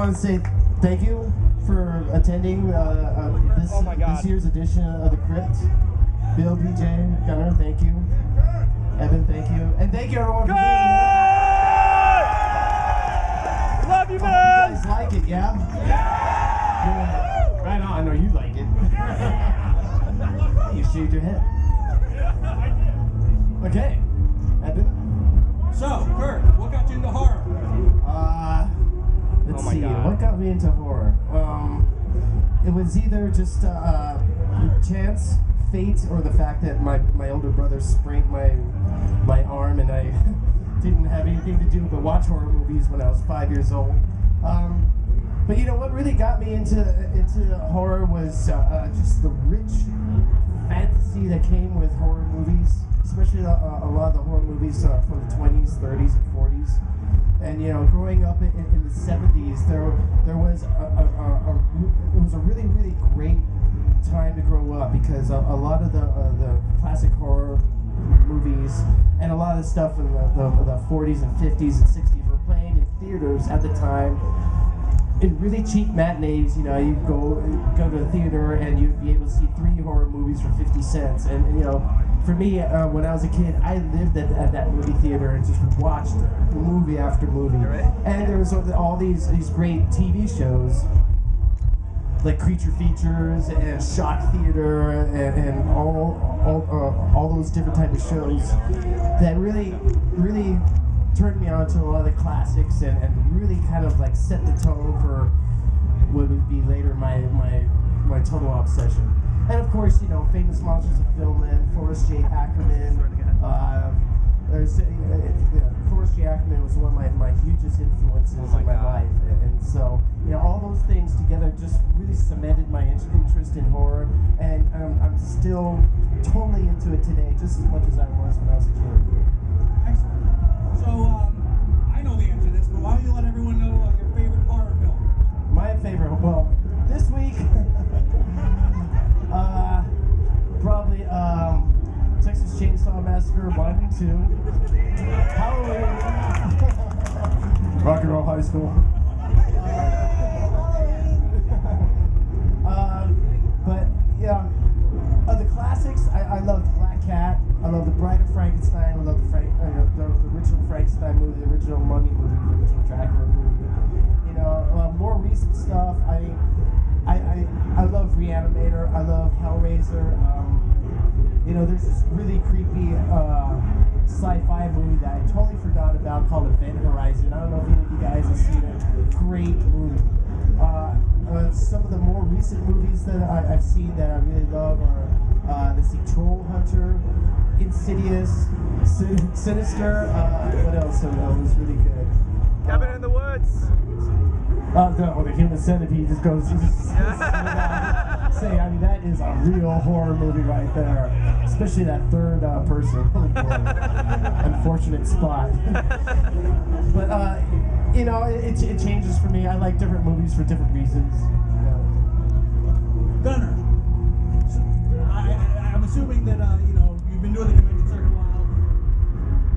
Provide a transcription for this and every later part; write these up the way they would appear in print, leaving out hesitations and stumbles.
want to say thank you for attending this year's edition of the Crypt. Bill, PJ, Gunnar, thank you. Evan, thank you. And thank you everyone for being here. Love you, man! You guys like it, yeah? Yeah. Right on, I know you like it. You shaved your head. Okay. Evan? So, Kirk, what got you into horror? Let's see. What got me into horror? It was either just chance, fate, or the fact that my older brother sprained my arm and I didn't have anything to do but watch horror movies when I was 5 years old. But you know what really got me into horror was just the rich fantasy that came with horror movies, especially a lot of the horror movies from the 20s, 30s, and 40s. And you know, growing up in the 70s, there was it was a really great time to grow up because a lot of the classic horror movies and a lot of the stuff in the 40s and 50s and 60s were playing in theaters at the time. In really cheap matinees, you know, you'd go to a theater and you'd be able to see 3 horror movies for 50 cents. And you know, for me, when I was a kid, I lived at that movie theater and just watched movie after movie. And there was all these great TV shows, like Creature Features and Shock Theater and all those different types of shows that really turned me on to a lot of the classics and really kind of like set the tone for what would be later my total obsession. And of course, you know, famous monsters of filmland, Forrest J. Ackerman. Forrest J. Ackerman was one of my hugest influences in my life, and so you know, all those things together just really cemented my interest in horror, and I'm still totally into it today, just as much as I was when I was a kid. Excellent. So, I know the answer to this, but why don't you let everyone know your favorite horror film? My favorite, well, this week, probably Texas Chainsaw Massacre 1 and 2, Halloween, Rock and Roll High School. But yeah, of the classics, I loved Black Cat. I love The Bride of Frankenstein. I love the original Frankenstein movie, the original Mummy movie, the original Dracula movie. You know, more recent stuff. I love Reanimator. I love Hellraiser. You know, there's this really creepy sci-fi movie that I totally forgot about called Event Horizon. I don't know if any of you guys have seen it. Great movie. Some of the more recent movies that I've seen that I really love are let's see, Troll Hunter, Insidious, Sinister. What else was really good? Cabin in the Woods. The Human Centipede just goes. Say, I mean, that is a real horror movie right there, especially that third person. Unfortunate spot. But you know, it changes for me. I like different movies for different reasons. Gunnar, I'm assuming that you know, you've been doing the convention circuit a while.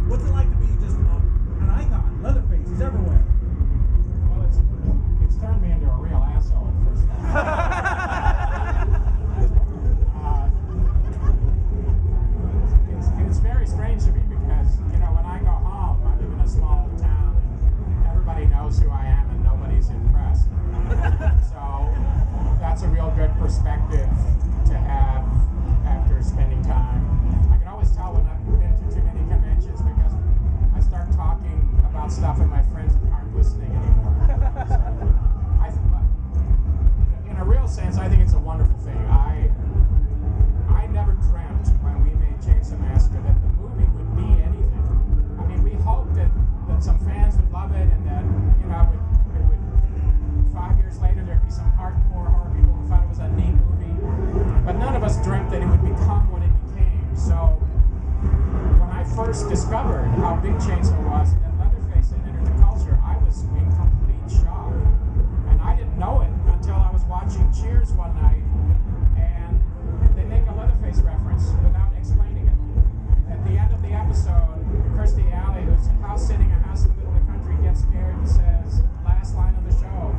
What's it like to be just an icon? Leatherface, he's everywhere. Well, it's turned me into a real asshole. First of all. It's very strange to me because, you know, when I go home, I live in a small town and everybody knows who I am and nobody's impressed. So that's a real good perspective to have after spending time. I can always tell when I've been to too many conventions because I start talking about stuff and my friends aren't listening anymore. So in a real sense, I think it's a wonderful thing. I never dreamt when we made Chainsaw Massacre that the movie would be anything. I mean, we hoped that some fans would love it and that, you know, it would 5 years later there'd be some hardcore horror people who thought it was a neat movie. But none of us dreamt that it would become what it became. So when I first discovered how big Chainsaw was and that Leatherface had entered the culture, I was in complete shock. And I didn't know it until I was watching Cheers one night and they make a Leatherface reference without explaining it. At the end of the episode, Kirstie Alley, who's house sitting in a house in the middle of the country, gets scared and says, last line of the show,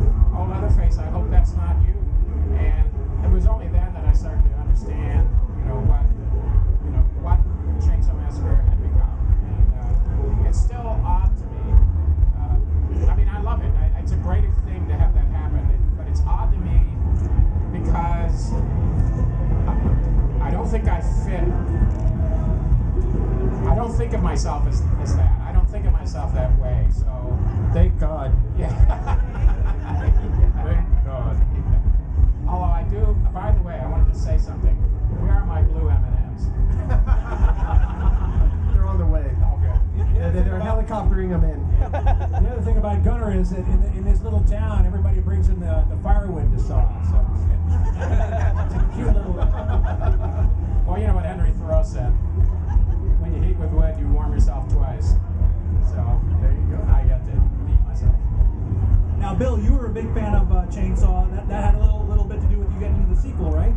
of myself as that. I don't think of myself that way. So Thank God. yeah. Thank God. Although I do. By the way, I wanted to say something. Where are my blue M&Ms? They're on the way. Okay. They're helicoptering them in. The other thing about Gunner is that in this little town, everybody brings in the firewood to saw. So it's a cute little. Well, you know what Henry Thoreau said. When you heat with wood, you warm yourself twice. So there you go. I got to heat myself. Now, Bill, you were a big fan of Chainsaw. That had a little bit to do with you getting into the sequel, right?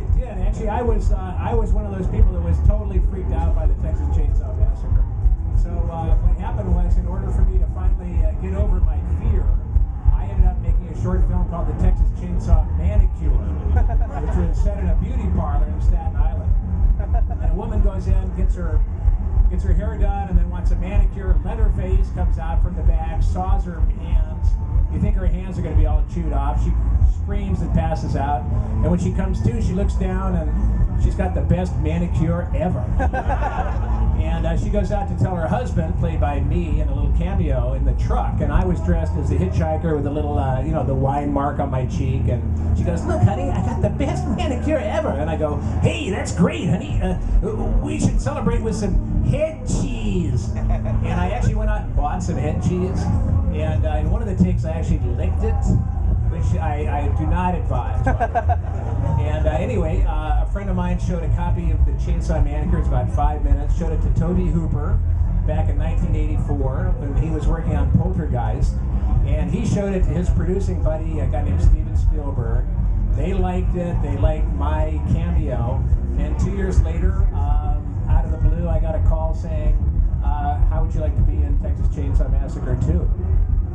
It did. Actually, I was one of those people that was totally freaked out by the Texas Chainsaw Massacre. So what happened was, in order for me to finally get over my fear, I ended up making a short film called The Texas Chainsaw Manicure, which was set in a beauty parlor in Staten Island. And a woman goes in, gets her hair done, and then wants a manicure. Leatherface comes out from the back, saws her hands. You think her hands are going to be all chewed off. She screams and passes out. And when she comes to, she looks down, and she's got the best manicure ever. And she goes out to tell her husband, played by me in a little cameo in the truck. And I was dressed as a hitchhiker with a little, the wine mark on my cheek. And she goes, "Look, honey, I got the best manicure ever." And I go, "Hey, that's great, honey. We should celebrate with some head cheese." And I actually went out and bought some head cheese. And in one of the takes, I actually licked it, which I do not advise. And anyway, a friend of mine showed a copy of the Chainsaw Manicure. It's about 5 minutes. Showed it to Toby Hooper back in 1984 when he was working on Poltergeist. And he showed it to his producing buddy, a guy named Steven Spielberg. They liked it. They liked my cameo. And 2 years later, out of the blue, I got a call saying, "How would you like to be in Texas Chainsaw Massacre 2?"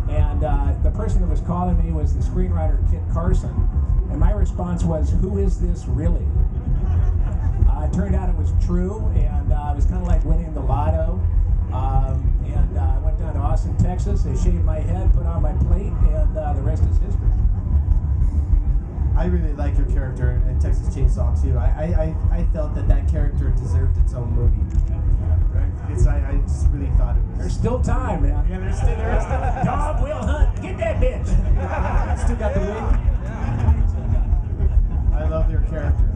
And the person that was calling me was the screenwriter Kit Carson. And my response was, "Who is this really?" It turned out it was true, and it was kind of like winning the lotto. And I went down to Austin, Texas. They shaved my head, put on my plate, and the rest is history. I really like your character in Texas Chainsaw too. I felt that character deserved its own movie. I just really thought it was. There's still time, man. Yeah, there's still Dog will hunt. Get that bitch. still got the wig. I love their character.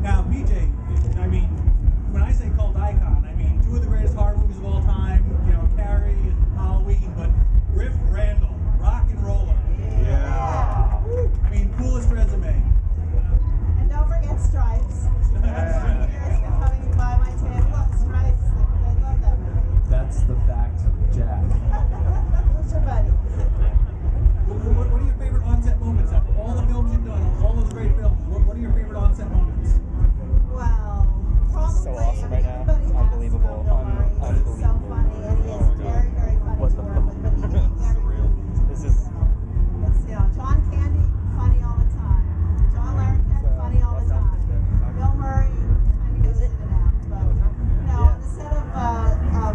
Now, BJ, I mean, when I say cult icon, I mean two of the greatest horror movies of all time. Carrie and Halloween, but Riff Randall, rock and roller. Yeah. I mean, coolest resume. And don't forget Stripes. Years coming by my table. Look, Stripes. They love that movie. That's the fact, Jack. Who's your buddy? What are your favorite on-set moments? Of all the films you've done, all those great films, what are your favorite on-set moments? Well, probably. So awesome right now. Everybody asks Unbelievable. Bill Murray. He's so Unbelievable. funny, and he is very, very funny What to the work with. But he can be very This is It's, John Candy, funny all the time. John Larroquette, funny all the time. Bill Murray, kind of goes in and out. But, on the set of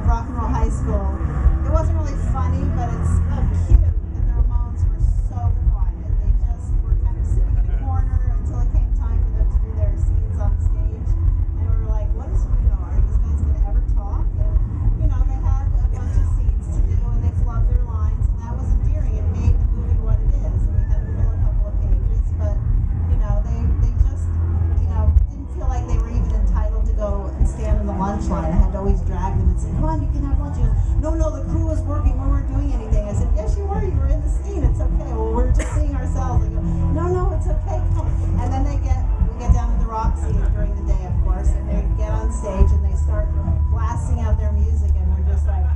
Rock and Roll High School, it wasn't really funny, but it's so cute that the Ramones were so quiet. They just were kind of sitting in a corner until it came time for them to do their scenes on stage. And we were like, are these guys going to ever talk? And, they had a bunch of scenes to do, and they flubbed their lines, and that was endearing. It made the movie what it is. And we had to fill a couple of pages, but, they just, didn't feel like they were even entitled to go and stand in the lunch line. I had to always drag them and say, "Come on, you can have lunch." He goes, No, the crew was working. We weren't doing anything. I said, "Yes, you were. You were in the scene. It's okay." "Well, we're just seeing ourselves." They go, No, it's okay. Come. And then we get down to the rock scene during the day, of course, and they get on stage and they start blasting out their music, and we're just like,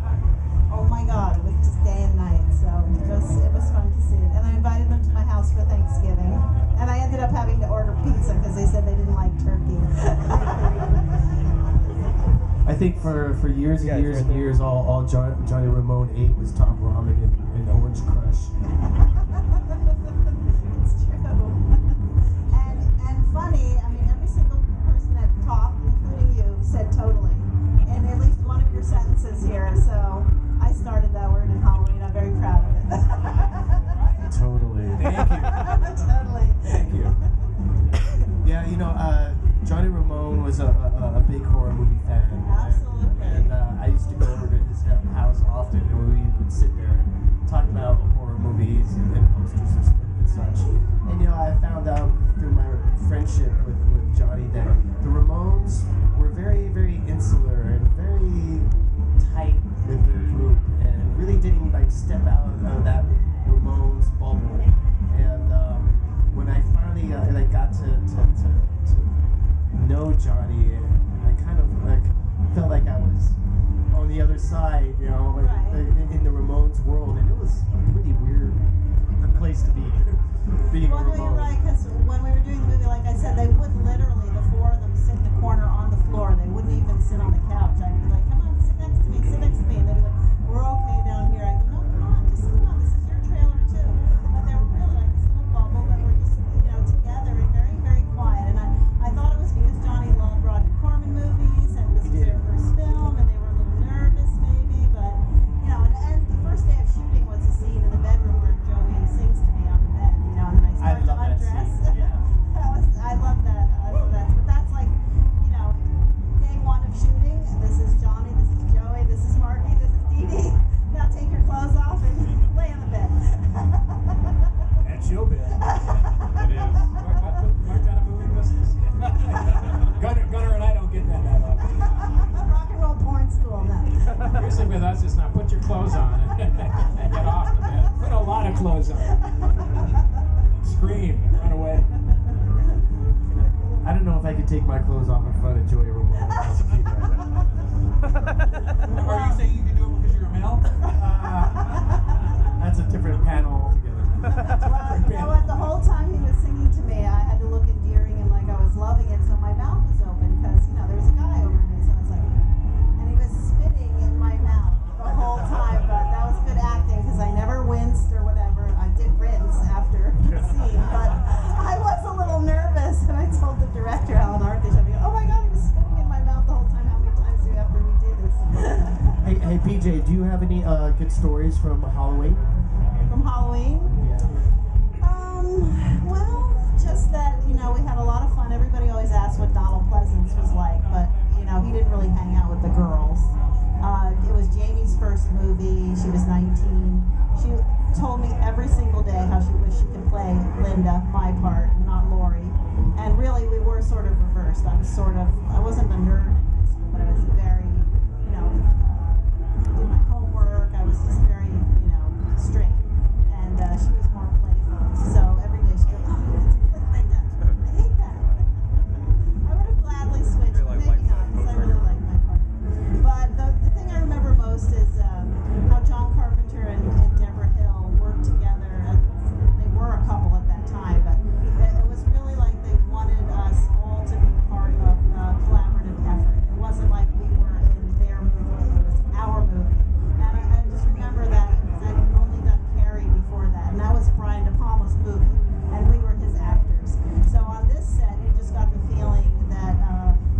oh my God, it was just day and night. So it was fun to see it. And I invited them to my house for Thanksgiving, and I ended up having to order pizza because they said they didn't like turkey. I think for years and years and years, all Johnny Ramone ate was top ramen and Orange Crush. It's true. And funny, I mean, every single person that talked, including you, said totally. And at least one of your sentences here. So I started that word in Halloween. I'm very proud of it. Totally. Thank you. Totally. Thank you. Yeah, Johnny Ramone was a big horror movie fan. Absolutely. movies and posters and such. And I found out through my friendship with Johnny that the Ramones were very, very insular and very tight with their group, and really didn't step out of that Ramones bubble. And when I finally got to know Johnny, I kind of felt like I was on the other side, in the Ramones world, and it was a pretty weird place to be. Being well, no, you're right, because when we were doing the movie, like I said, they would literally, the four of them, sit in the corner on the floor. They wouldn't even sit on the couch. I'd be like, come on, sit next to me, sit next to me. And they'd be like, we're okay down here. I go, no, come on, just sit on. This is your trailer, too. But they were really like this little bubble that were just, together and very, very quiet. And I thought it was because Johnny loved Roger Corman movies, and this was their first film, and they were a little nervous, maybe. But, and the first day of shooting was a scene in the bedroom where Joey sings to me on the bed, and then I start to undress. Yeah. I love that. But that's like, day one of shooting. This is Johnny, this is Joey, this is Marky, this is Dee Dee. Now take your clothes off and lay on the bed. That's your bed. It is. What kind of movie business? Gunnar and I don't get that often. Rock and roll porn school now. Usually with us, it's now put your clothes on and get off the bed. Put a lot of clothes on. Scream, run away. I don't know if I could take my clothes off in front of Joey Ramone. Are you saying you can do it because you're a male? That's a different panel altogether. Well, you know what? The whole time he was singing to me, I had to look endearing and like I was loving it, so my mouth was open because, there was a guy over me, so I was like, and he was spitting in my mouth the whole time, but that was good acting because I never winced or whatever. I did rinse after the scene, but I was a little nervous, and I told the director, Alan Arthur, oh my God, he was spitting in my mouth the whole time. How many times do you have to redo this? Hey, PJ, do you have any good stories from Halloween? From Halloween? Yeah. Well, just that, we had a lot of fun. Everybody always asks what Donald Pleasance was like, but, he didn't really hang out with the girls. It was Jamie's first movie. She was 19. She told me every single day how she wished she could play Linda, my part, not Lori. And really, we were sort of reversed. I wasn't a nerd in high school, but I was very, I did my homework. I was just very, straight. And she was more playful. So every day she'd go, oh, Linda, I hate that. I would have gladly switched, but maybe not, because I really like my part. But the thing I remember most is how John Carpenter and Deborah Hill worked together. They were a couple at that time, but it was really like they wanted us all to be part of a collaborative effort. It wasn't like we were in their movie, it was our movie. And I just remember that I'd only done Carrie before that, and that was Brian De Palma's movie, and we were his actors. So on this set, you just got the feeling that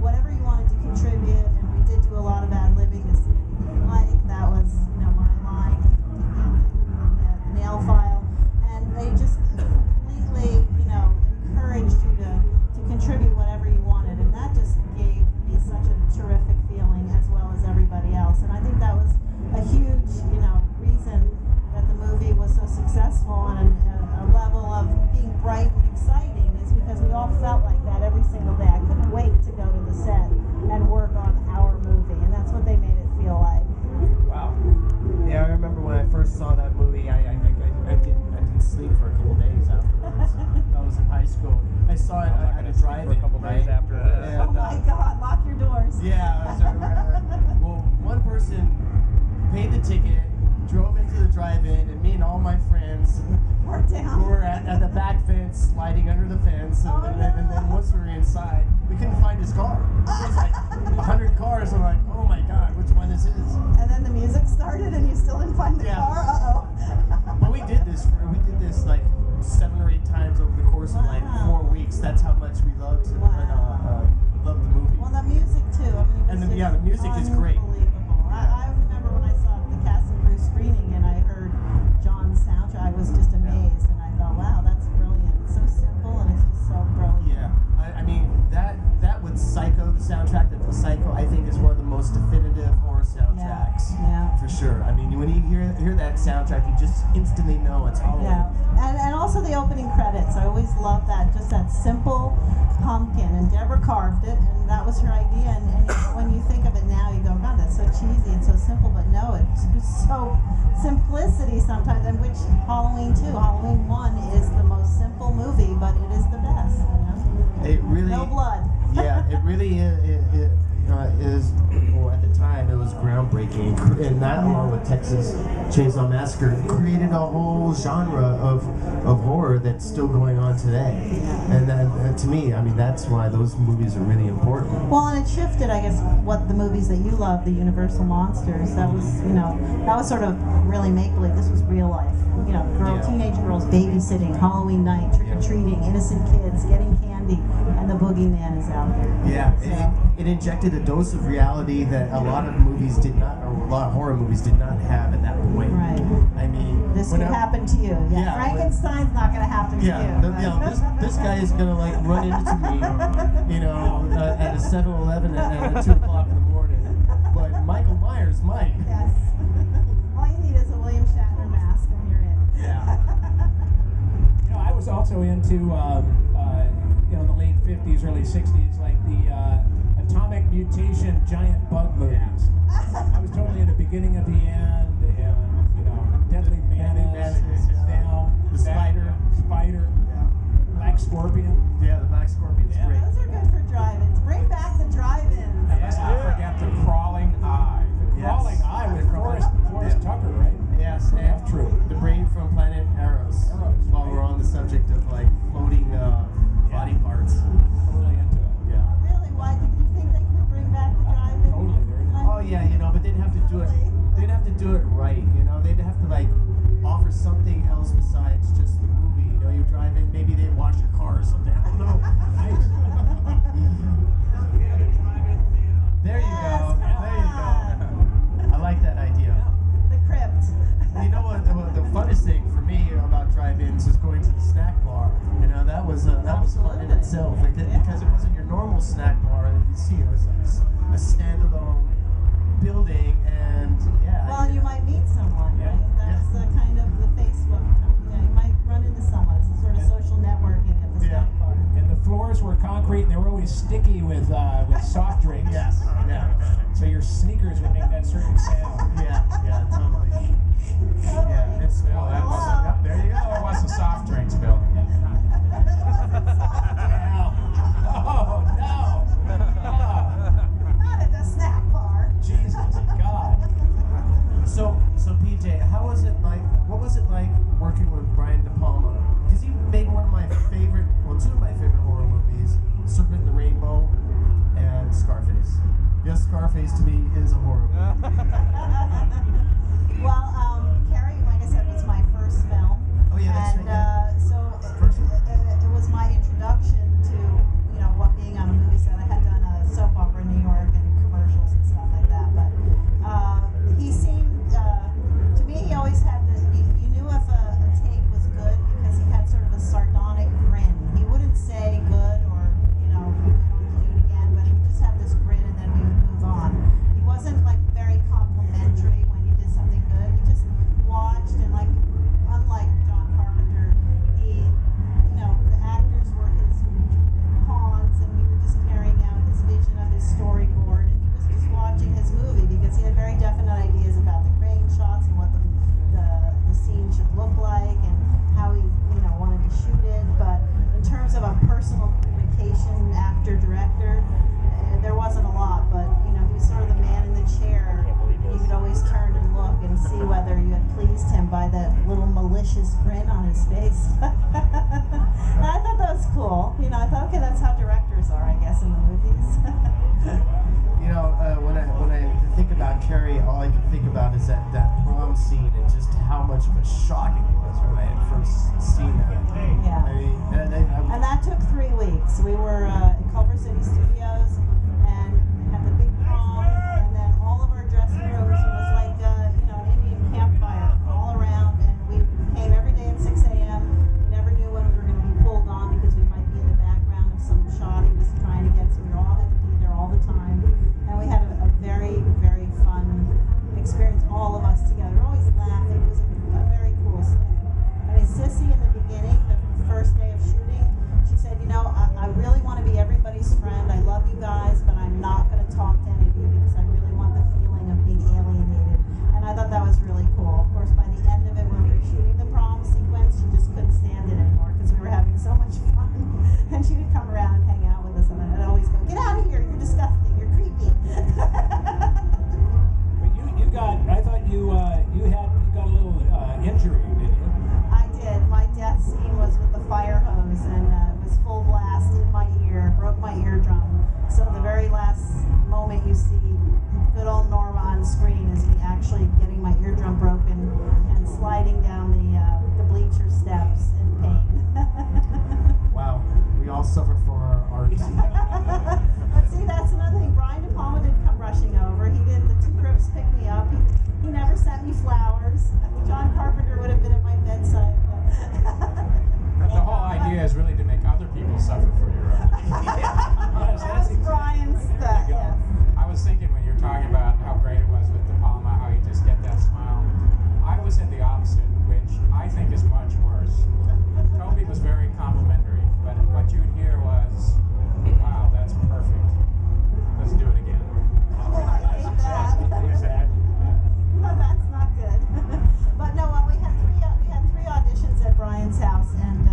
whatever you wanted to contribute, and we did do a lot of ad-libbing to see anything you like. That was, my line, the nail file, and they just completely, encouraged you to contribute whatever you wanted, and that just gave me such a terrific feeling, as well as everybody else. And I think that was a huge, reason that the movie was so successful, and a level of being bright and exciting is because we all felt like that every single day. I couldn't wait to go to the set and work on our movie, and that's what they made it feel like. Wow. Yeah, I remember when I first saw that movie, I didn't sleep for a couple days afterwards. I was in high school. I saw it at a drive-in. For a couple days after this. And, Oh my God, lock your doors. Yeah, well, one person paid the ticket, drove into the drive-in, and me and all my friends We're down. were at the back fence, sliding under the fence, and then once we were inside, we couldn't find his car. It was like 100 cars. I'm like, oh my God, which one this is? And then the music started, and you still didn't find the Yeah. car. Uh-oh. Well, we did this like 7 or 8 times over the course of like 4 weeks. That's how much we loved the movie. Well, the music too. I mean, The music is great. Unbelievable. I remember when I saw the cast and crew screening, and I heard John's soundtrack. I was just amazed, and I thought, wow, that's brilliant. It's so simple, and it's just so brilliant. Yeah, I mean that with Psycho, the soundtrack to Psycho, I think is one of the most definitive horror soundtracks. Yeah. For sure. I mean, when you hear hear that soundtrack, you just instantly know it's Halloween. Yeah, and also the opening credits. I always love that, just that simple pumpkin. And Deborah carved it, and that was her idea. And when you think of it now, you go, God, that's so cheesy and so simple. But no, it's just so simplicity sometimes. And which Halloween 2, Halloween 1 is the most simple movie, but it is the best. You know? It really, no blood. Yeah, it really is. Well, at the time, it was groundbreaking, and that, along with Texas Chainsaw Massacre, created a whole genre of horror that's still going on today. And that, to me, I mean, that's why those movies are really important. Well, and it shifted, I guess, what the movies that you love, the Universal monsters. That was, that was sort of really make-believe. This was real life. Teenage girls babysitting, Halloween night, trick-or-treating, innocent kids getting candy, and the boogeyman is out there. Yeah, it injected a dose of reality that a lot of movies did not, or a lot of horror movies did not have at that point. Right. I mean, this could happen to you. Yeah. Frankenstein's not going to happen to you. This guy is going to like run into me, at a 7-Eleven at 2 o'clock in the morning. But Michael Myers might. Yes. All you need is a William Shatner mask and you're in. Yeah. I was also into, the late 50s, early 60s, like the atomic mutation giant bug movies. I was totally in the beginning of the end, and, Deadly Menace, down, the Spider. Black Scorpion. Yeah, the Black Scorpion's great. Those are good for drive-ins. Bring back the drive-ins. And let's not forget the Crawling Eye. Crawling Eye with Forrest Tucker, right? Yes, From and F-Troop. the brain from Planet Arrows. While we're on the subject of like floating body parts. Totally into it. Yeah. Really? Why did you think they could bring back the drive-in? Totally. Oh yeah, but they'd have to do it. They'd have to do it right. They'd have to like offer something else besides just the movie. You drive in, maybe they wash your car or something. I don't know. Nice. There you go. There you go. I like that idea. The Crypt. You know what? The funnest thing for me about drive-ins is going to the snack bar. That was fun in itself because it wasn't your normal snack bar that you see. It was like a standalone building, and Well, you might meet someone, right? That's the kind of the Facebook. You might run into someone. It's a sort of social networking at the snack bar. And the floors were concrete, and they were always sticky with soft drinks. Yes. Yeah. So your sneakers would make that certain sound. Yeah, totally. Yeah, it's Bill, that wasn't. there you go. It wasn't soft drinks, Bill. Oh, no. Not at the snack bar. Jesus, God. So PJ, what was it like working with Brian De Palma? Because he made two of my favorite horror movies, Serpent and the Rainbow and Scarface. Yes, Scarface to me is a horror movie. Well, Carrie, like I said, was my first film. Oh yeah, that's And right. it was my introduction to, what being on a movie set. I had done a soap opera in New York and commercials and stuff like that. But he seemed, to me, he always had this, you knew if a take was good because he had sort of a sardonic grin. He wouldn't say good or, we don't have to do it again, but he would just have this grin and then we would move on. He wasn't like very complimentary when you did something good. He just watched and unlike John Carpenter, the actors were his pawns and we were just carrying out his vision of his storyboard, and he was just watching his movie because he had very definite ideas about the crane shots and what the scene should look like and how he wanted to shoot it. But in terms of a personal communication actor director, there wasn't a lot, but he was sort of the man in the chair. You could always turn and look and see whether you had pleased him by that little malicious grin on his face. And I thought that was cool. I thought, okay, that's how directors are, I guess, in the movies. When I think about Carrie, all I can think about is that prom scene and just how much of a shock it was when I had first seen that. Yeah. I mean, And that took 3 weeks. We were in Culver City Studios and had the big prom, and then all of our dressing rooms, it was like an Indian campfire all around, and we came every day at 6 a.m. We never knew when we were going to be pulled on because we might be in the background of some shot he was trying to get, so we all had to be there all the time. And we had a very, very fun experience, all of us together. We're always laughing this, and I'd always go, get out of here, you're disgusting, you're creepy. But you got, I thought you got a little injury, didn't you? I did. My death scene was with the fire hose, and it was full blast in my ear, broke my eardrum. So the very last moment you see good old Norma on screen is me actually getting my eardrum broken and sliding down the bleacher steps in pain. Wow, we all suffer for our art. But see, that's another thing. Brian De Palma didn't come rushing over. He didn't. The two Crips picked me up. He never sent me flowers. John Carpenter would have been at my bedside. But the whole idea is really to make other people suffer for your art. Yes, That's Brian's stuff. Yes. I was thinking when you were talking about how great it was with De Palma, how you just get that smile. I was at the opposite, which I think is much worse. Toby was very complimentary, but what you'd hear was, wow, that's perfect. Let's do it again. Oh, I hate that. Exactly. No, that's not good. But no, we had three auditions at Brian's house, and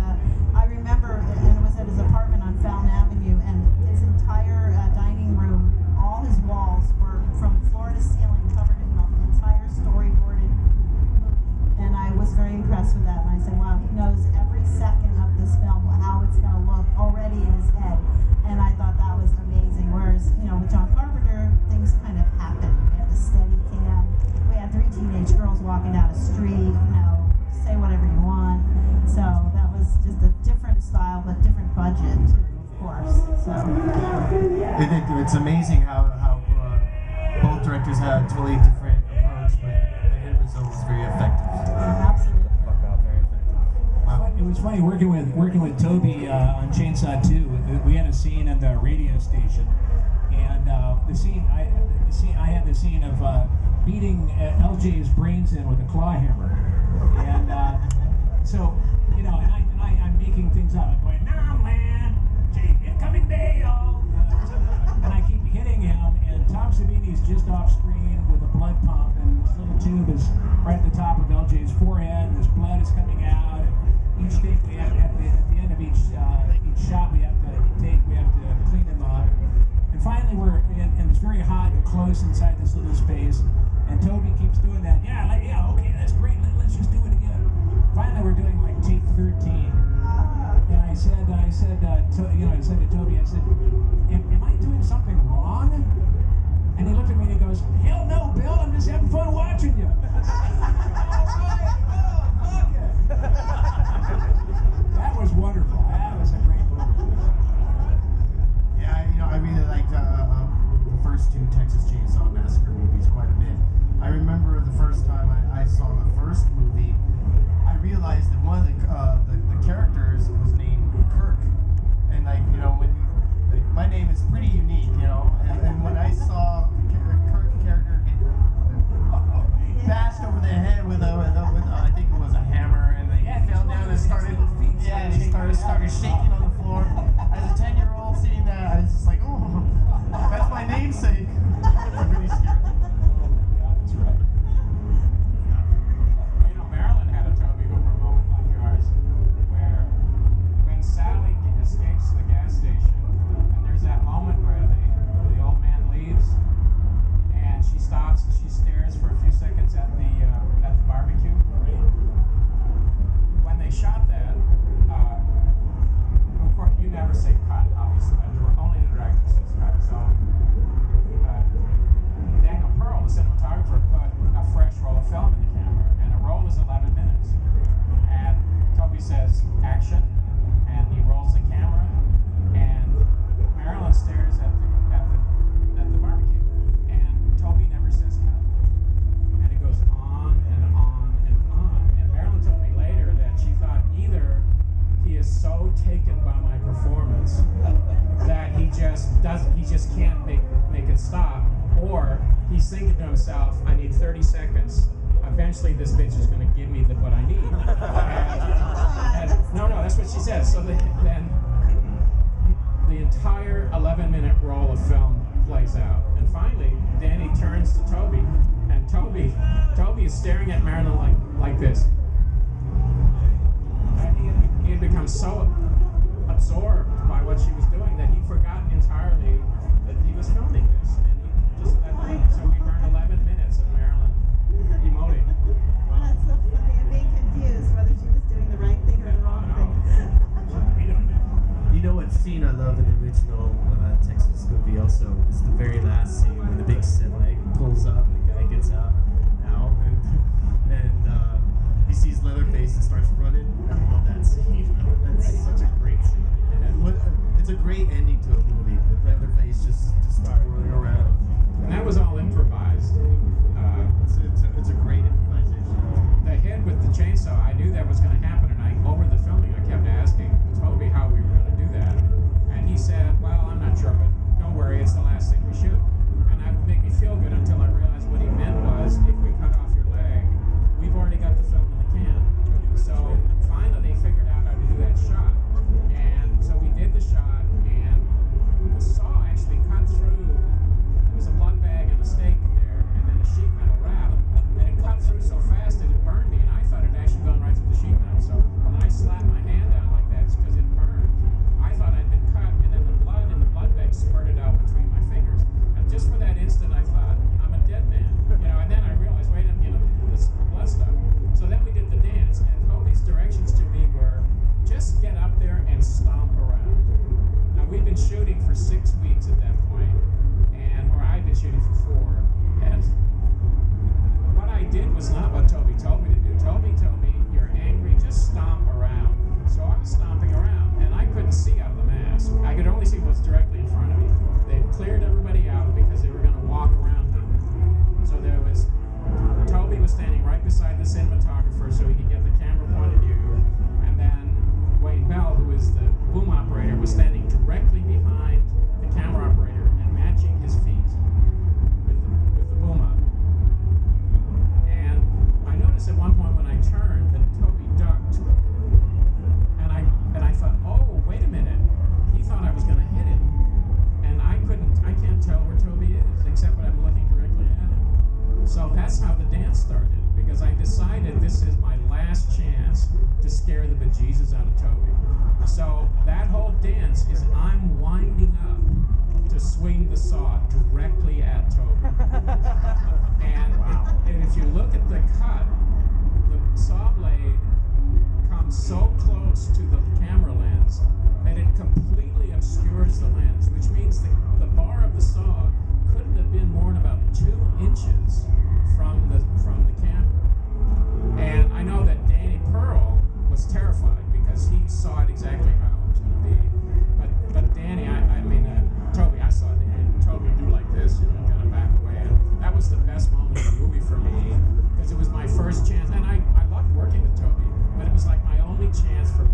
I remember, and it was at his apartment on Fountain Avenue, and his entire dining room, all his walls were from floor to ceiling covered in the entire storyboarded movie. And I was very impressed with that, and I said, wow, he knows every second of this film, how it's going to look already in his head. And I thought that was amazing. Whereas, with John Carpenter, things kind of happen. We had the steady cam. We had 3 teenage girls walking down a street, say whatever you want. So that was just a different style, but different budget too, of course. So It's amazing how both directors had a totally different approach, but the end result was very effective. absolutely. It was funny working with Toby on Chainsaw 2. We had a scene at the radio station, and I had the scene of beating LJ's brains in with a claw hammer, and so and I'm making things up. I'm going, "Nah, man, incoming bail," and I keep hitting him, and Tom Savini's just off screen with a blood pump, and this little tube is right at the top of LJ's forehead, and this blood is coming out. And each take we have at the end of each shot we have to clean him up. And finally and it's very hot and close inside this little space. And Toby keeps doing that. Yeah, okay, that's great. Let's just do it again. Finally, we're doing like take 13. And I said to Toby, I said, am I doing something wrong? And he looked at me and he goes, hell no, Bill, I'm just having fun watching you. That was wonderful. That was a great movie. Yeah, I really liked the first 2 Texas Chainsaw Massacre movies quite a bit. I remember the first time I saw the first movie, I realized that one of the characters was named Kirk, and when my name is pretty unique, and when I saw the Kirk character get bashed over the head with I think it was a hammer, and he fell down and started shaking on the floor. As a 10-year-old seeing that, I was just like, oh, that's my namesake. I'm really scared. Yeah, that's right. Marilyn had a Toby Hooper moment like yours, where when Sally escapes the gas station, and there's that moment where the old man leaves, and she stops and she stares for a few seconds at the barbecue. When they shot that, of course, you never say cut, obviously. Only the director says cut. So Daniel Pearl, the cinematographer, put a fresh roll of film in the camera, and the roll is 11 minutes. And Toby says action, and he rolls the camera, and Marilyn stares at the barbecue, and Toby never says cut. And it goes on and on and on. And Marilyn told me later that she thought either he is so taken by my performance that he just can't make it stop, or he's thinking to himself, I need 30 seconds. Eventually this bitch is going to give me what I need. No, that's what she said. So then the entire 11-minute roll of film plays out. And finally, Danny turns to Toby, and Toby is staring at Marilyn like this. And he had become so absorbed by what she was doing that he forgot entirely that he was filming this, and he just let it. So we burned 11 minutes of Marilyn emoting. That's so funny. I'm being confused whether she was doing the right thing or the wrong thing. You know what scene I love in the original Texas movie also is the very last scene when the big semi pulls up and the guy gets out and he sees Leatherface and starts running. I love that scene. That's such a great scene. It's a great ending to a movie with Leatherface just running around. And that was all improvised. It's a great improvisation. The hit with the chainsaw, I knew that was going to happen, and over the filming, I kept asking Toby how we were going to do that. And he said, well, I'm not sure, but don't worry, it's the last thing we shoot. And that would make me feel good until I realized what he meant was, if we cut off your leg, we've already got the film in the can. So finally they figured out how to do that shot. And so we did the shot, and the saw actually cut through. There was a blood bag and a steak there, and then a sheet metal wrap. And it cut through so fast that it burned me, and I thought it had actually gone right through the sheet metal. So when I slapped my hand down like that, it's because it burned. I thought I'd been cut, and then the blood in the blood bag spurted out between my fingers. And just for that instant, I thought, I'm a dead man. And then I realized, wait a minute, this blood stuff. So then we did the dance, and Toby's directions to me were, just get up there and stomp around. Now, we'd been shooting for 6 weeks at that point, or I'd been shooting for 4, and what I did was not what Toby told me to do. Toby told me, you're angry, just stomp around. So I was stomping around, and I couldn't see out of the mask. I could only see what's directly in front of me. They'd cleared everybody out because they were going to walk around me. So Toby was standing right beside the cinematographer so he could get the camera point of view, and then Wayne Bell, who is the boom operator, was standing directly behind the camera operator and matching his feet with the boom up. And I noticed at one point when I turned that Toby ducked, and I thought, oh, wait a minute, he thought I was going to hit him, and I can't tell where Toby is except when I'm looking directly at him. So that's how the dance started, because I decided this is my last chance to scare the bejesus out of Toby. So that whole dance is I'm winding up to swing the saw directly at Toby. And if you look at the cut, the saw blade comes so close to the camera lens that it completely obscures the lens, which means the bar of the saw couldn't have been more than about 2 inches from the camera. And I know that Danny Pearl was terrified because he saw it exactly how it was going to be. But Danny, Toby, I saw Toby do like this, kind of back away. And that was the best moment of the movie for me because it was my first chance. And I loved working with Toby, but it was like my only chance for